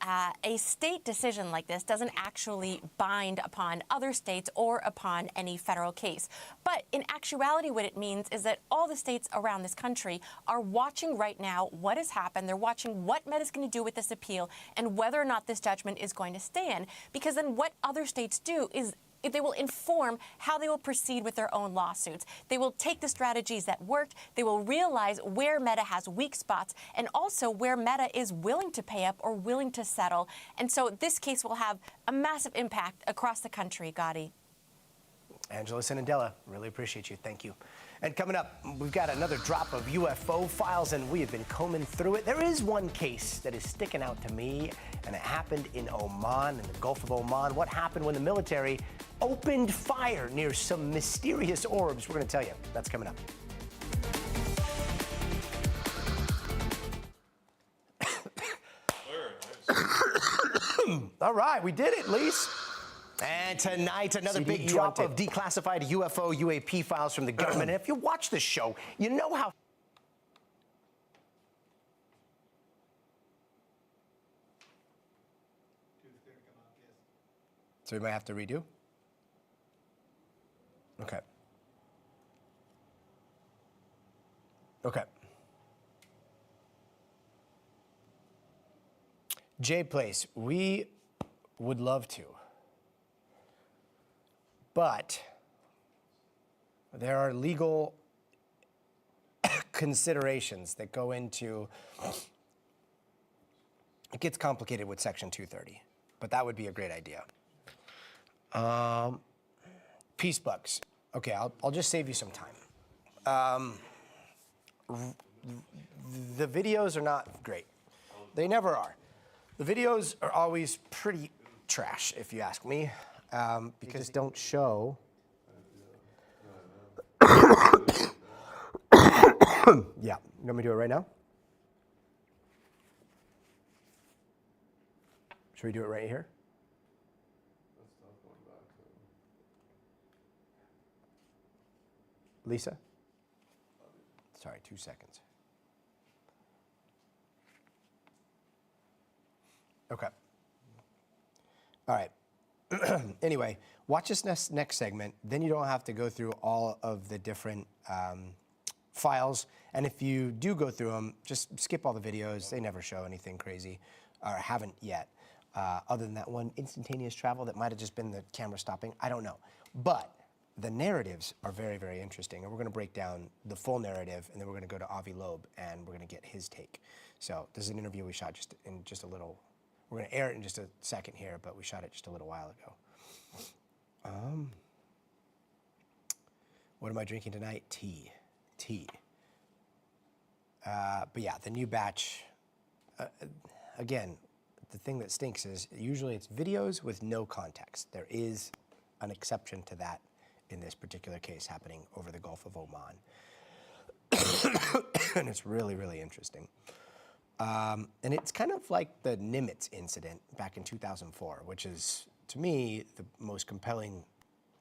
a state decision like this doesn't actually bind upon other states or upon any federal case. But in actuality, what it means is that all the states around this country are watching right now what has happened. They're watching what Meta's going to do with this appeal and whether or not this judgment is going to stand. Because then what other states do is they will inform how they will proceed with their own lawsuits. They will take the strategies that worked. They will realize where Meta has weak spots and also where Meta is willing to pay up or willing to settle. And so this case will have a massive impact across the country, Gotti. Angela Sinandela, really appreciate you. Thank you. And coming up, we've got another drop of UFO files, and we have been combing through it. There is one case that is sticking out to me, and it happened in Oman, in the Gulf of Oman. What happened when the military opened fire near some mysterious orbs? We're going to tell you. That's coming up. All right, we did it, Lise. And tonight, another big drop of declassified UFO, UAP files from the government. And if you watch this show, you know how So we might have to redo? Okay. Okay. Jay Place, we would love to. But there are legal considerations that go into, it gets complicated with Section 230, but that would be a great idea. Peace bugs. Okay, I'll just save you some time. The videos are not great. They never are. The videos are always pretty trash, if you ask me, because they don't show. Yeah, you want me to do it right now? Should we do it right here? Lisa? Sorry, 2 seconds. Okay. All right. Anyway, watch this next segment. Then you don't have to go through all of the different files. And if you do go through them, just skip all the videos. They never show anything crazy, or haven't yet, other than that one instantaneous travel that might have just been the camera stopping. I don't know. But the narratives are very, very interesting. And we're going to break down the full narrative, and then we're going to go to Avi Loeb, and we're going to get his take. So this is an interview we shot in just a little. We're going to air it in just a second here, but we shot it just a little while ago. What am I drinking tonight? Tea. But yeah, the new batch, again, the thing that stinks is usually it's videos with no context. There is an exception to that in this particular case happening over the Gulf of Oman. And it's really, really interesting. And it's kind of like the Nimitz incident back in 2004, which is, to me, the most compelling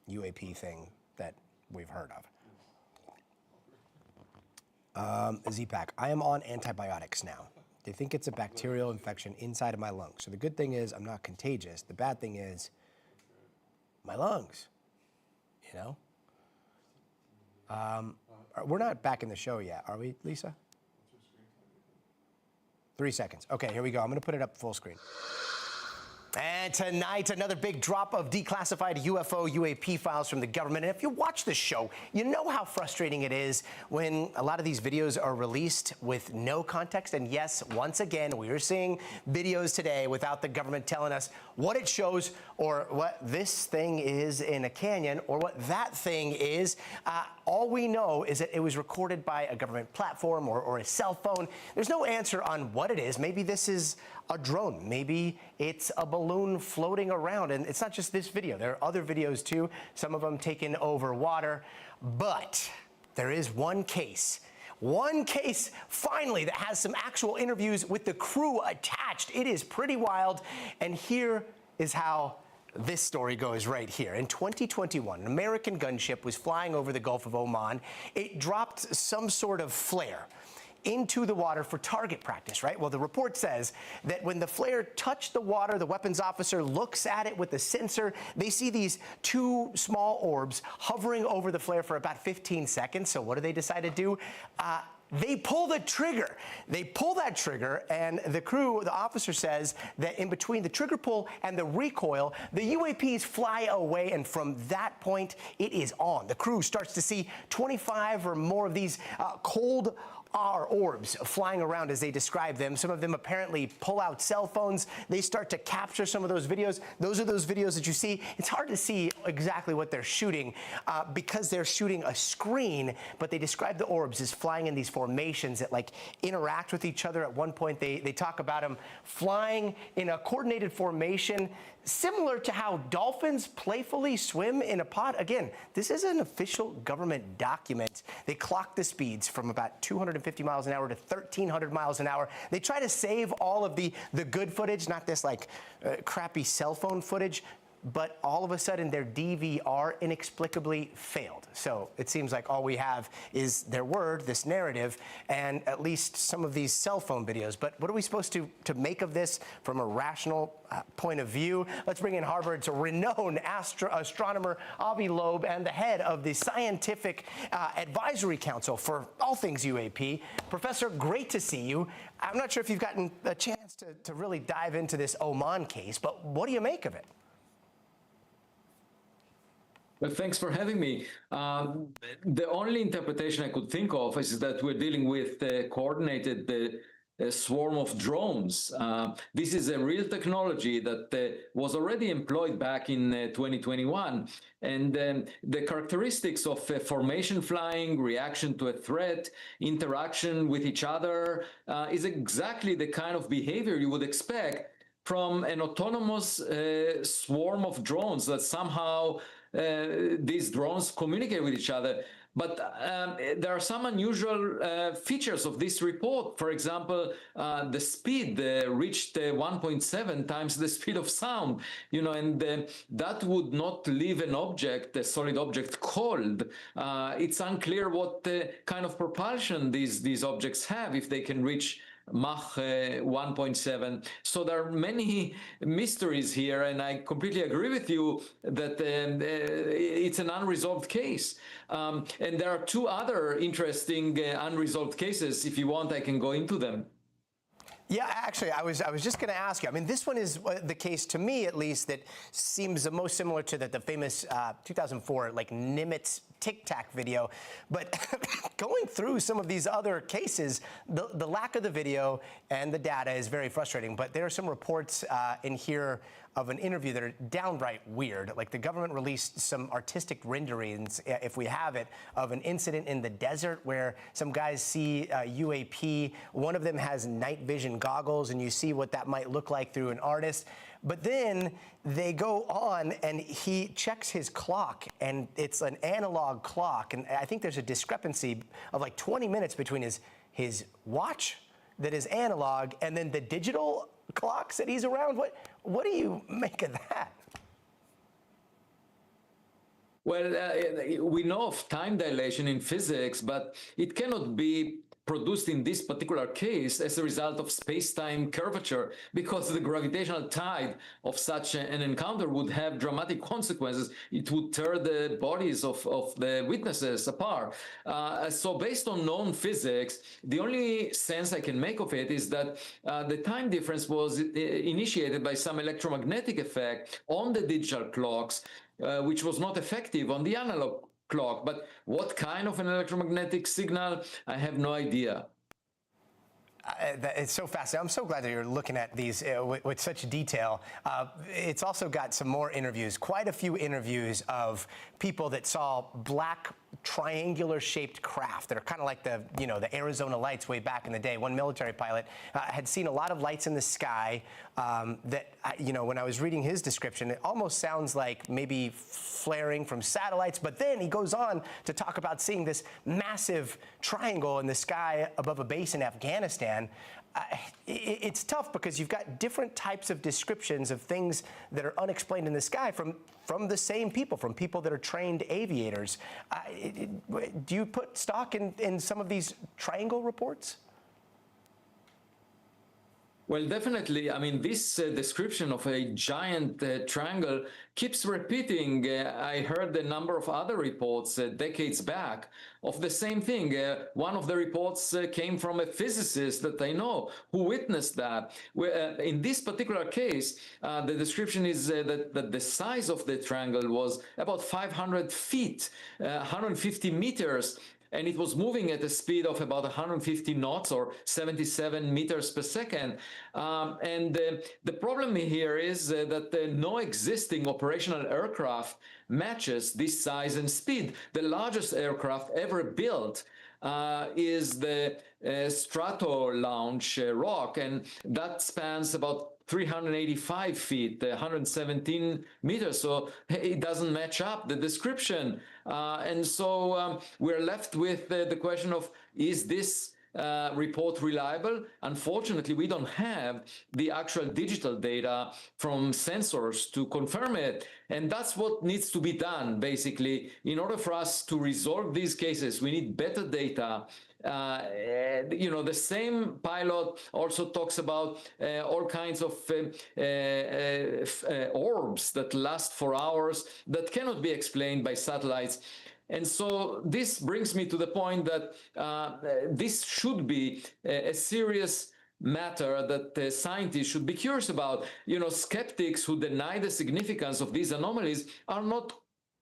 UAP thing that we've heard of. Z-Pack, I am on antibiotics now. They think it's a bacterial infection inside of my lungs. So the good thing is I'm not contagious. The bad thing is my lungs, you know? We're not back in the show yet, are we, Lisa? 3 seconds. Okay, here we go. I'm going to put it up full screen. And tonight, another big drop of declassified UFO UAP files from the government. And if you watch the show, you know how frustrating it is when a lot of these videos are released with no context. And yes, once again, we are seeing videos today without the government telling us what it shows or what this thing is in a canyon or what that thing is. All we know is that it was recorded by a government platform or a cell phone. There's no answer on what it is. Maybe this is a drone. Maybe it's a balloon floating around. And it's not just this video. There are other videos too, some of them taken over water. But there is one case finally that has some actual interviews with the crew attached. It is pretty wild. And here is how this story goes right here. In 2021, an American gunship was flying over the Gulf of Oman. It dropped some sort of flare into the water for target practice, right? Well, the report says that when the flare touched the water, the weapons officer looks at it with a sensor. They see these two small orbs hovering over the flare for about 15 seconds. So what do they decide to do? They pull the trigger. They pull that trigger, and the crew, the officer says that in between the trigger pull and the recoil, the UAPs fly away, and from that point, it is on. The crew starts to see 25 or more of these cold orbs flying around as they describe them. Some of them apparently pull out cell phones. They start to capture some of those videos. Those are those videos that you see. It's hard to see exactly what they're shooting because they're shooting a screen, but they describe the orbs as flying in these formations that like interact with each other. At one point, they talk about them flying in a coordinated formation similar to how dolphins playfully swim in a pond. Again, this is an official government document. They clock the speeds from about 250 miles an hour to 1,300 miles an hour. They try to save all of the good footage, not this like crappy cell phone footage. but all of a sudden their DVR inexplicably failed. So it seems like all we have is their word, this narrative, and at least some of these cell phone videos. But what are we supposed to make of this from a rational point of view? Let's bring in Harvard's renowned astronomer Avi Loeb and the head of the Scientific Advisory Council for all things UAP. Professor, great to see you. I'm not sure if you've gotten a chance to really dive into this Oman case, but what do you make of it? Well, thanks for having me. The only interpretation I could think of is that we're dealing with coordinated swarm of drones. This is a real technology that was already employed back in 2021. And the characteristics of formation flying, reaction to a threat, interaction with each other is exactly the kind of behavior you would expect from an autonomous swarm of drones that somehow these drones communicate with each other. But there are some unusual features of this report. For example, the speed reached 1.7 times the speed of sound, and that would not leave an object, a solid object, cold. It's unclear what kind of propulsion these objects have if they can reach Mach 1.7. So there are many mysteries here, and I completely agree with you that it's an unresolved case. And there are two other interesting unresolved cases. If you want, I can go into them. Yeah, actually, I was just going to ask you. I mean, this one is the case, to me at least, that seems the most similar to the famous 2004 Nimitz Tic Tac video. But going through some of these other cases, the lack of the video and the data is very frustrating. But there are some reports in here of an interview that are downright weird. Like the government released some artistic renderings, if we have it, of an incident in the desert where some guys see UAP. One of them has night vision goggles, and you see what that might look like through an artist. But then they go on and he checks his clock, and it's an analog clock. And I think there's a discrepancy of like 20 minutes between his watch that is analog and then the digital clocks that he's around. What do you make of that? Well, we know of time dilation in physics, but it cannot be produced in this particular case as a result of space-time curvature, because the gravitational tide of such an encounter would have dramatic consequences. It would tear the bodies of the witnesses apart. So based on known physics, the only sense I can make of it is that the time difference was initiated by some electromagnetic effect on the digital clocks, which was not effective on the analog clock. But what kind of an electromagnetic signal, I have no idea. It's so fascinating. I'm so glad that you're looking at these with such detail. It's also got some more interviews, quite a few interviews of people that saw black triangular-shaped craft that are kind of like the Arizona Lights way back in the day. One military pilot had seen a lot of lights in the sky that, when I was reading his description, it almost sounds like maybe flaring from satellites. But then he goes on to talk about seeing this massive triangle in the sky above a base in Afghanistan. It's tough because you've got different types of descriptions of things that are unexplained in the sky from the same people, from people that are trained aviators. Do you put stock in some of these triangle reports? Well, definitely. I mean, this description of a giant triangle keeps repeating. I heard a number of other reports decades back of the same thing. One of the reports came from a physicist that I know who witnessed that. In this particular case, the description is that the size of the triangle was about 500 feet, 150 meters, and it was moving at a speed of about 150 knots or 77 meters per second. And the problem here is that no existing operational aircraft matches this size and speed. The largest aircraft ever built is the Strato Launch Rock, and that spans about 385 feet, 117 meters, so it doesn't match up the description. And so we're left with the question of, is this report reliable? Unfortunately, we don't have the actual digital data from sensors to confirm it. And that's what needs to be done, basically. In order for us to resolve these cases, we need better data. The same pilot also talks about all kinds of orbs that last for hours that cannot be explained by satellites. And so this brings me to the point that this should be a serious matter that scientists should be curious about. Skeptics who deny the significance of these anomalies are not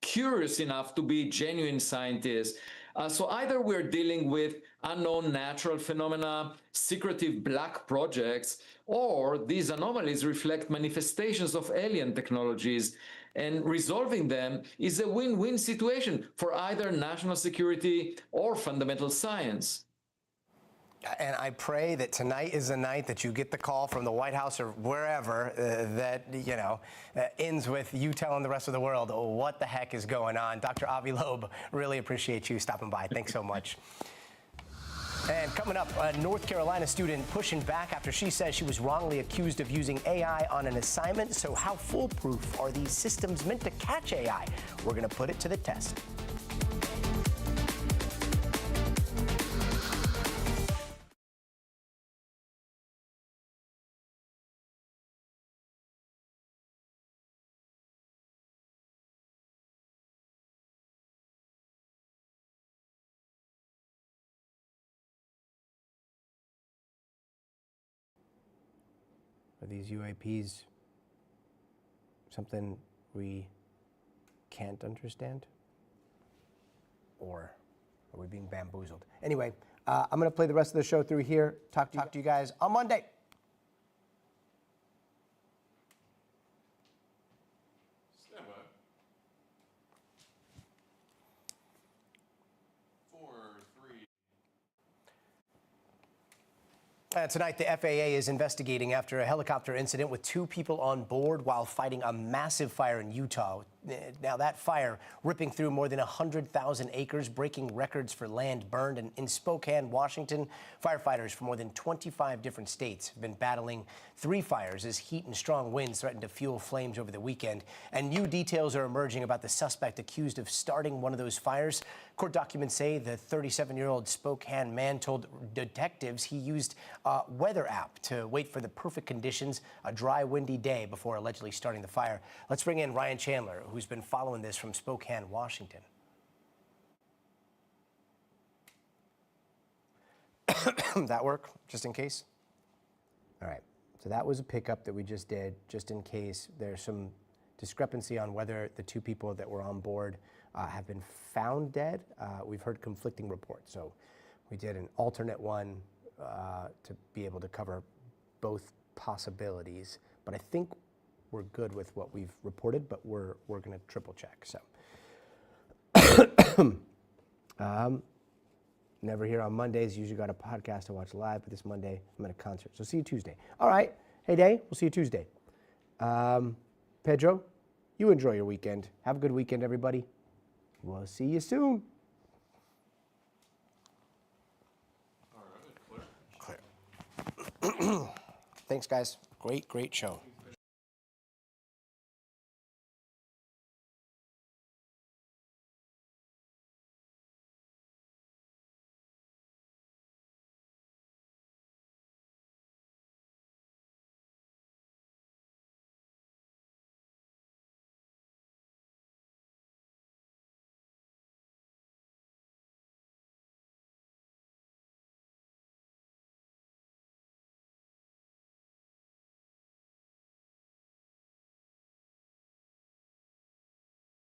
curious enough to be genuine scientists. So either we're dealing with unknown natural phenomena, secretive black projects, or these anomalies reflect manifestations of alien technologies. And resolving them is a win-win situation for either national security or fundamental science. And I pray that tonight is the night that you get the call from the White House or wherever that ends with you telling the rest of the world what the heck is going on. Dr. Avi Loeb, really appreciate you stopping by. Thanks so much. And coming up, a North Carolina student pushing back after she says she was wrongly accused of using AI on an assignment. So how foolproof are these systems meant to catch AI? We're going to put it to the test. Are these UAPs something we can't understand? Or are we being bamboozled? Anyway, I'm going to play the rest of the show through here. Talk to you guys on Monday. Stand by. 4, 3. Tonight, the FAA is investigating after a helicopter incident with 2 people on board while fighting a massive fire in Utah. Now, that fire ripping through more than 100,000 acres, breaking records for land burned. And in Spokane, Washington, firefighters from more than 25 different states have been battling 3 fires as heat and strong winds threatened to fuel flames over the weekend. And new details are emerging about the suspect accused of starting one of those fires. Court documents say the 37-year-old Spokane man told detectives he used a weather app to wait for the perfect conditions, a dry, windy day before allegedly starting the fire. Let's bring in Ryan Chandler, who's been following this from Spokane, Washington. That work, just in case? All right, so that was a pickup that we just did, just in case there's some discrepancy on whether the 2 people that were on board have been found dead. We've heard conflicting reports, so we did an alternate one to be able to cover both possibilities. But I think we're good with what we've reported, but we're going to triple check. So, never here on Mondays. Usually got a podcast to watch live, but this Monday I'm at a concert. So see you Tuesday. All right. Hey, Day. We'll see you Tuesday. Pedro, you enjoy your weekend. Have a good weekend, everybody. We'll see you soon. Clear. Thanks, guys. Great show.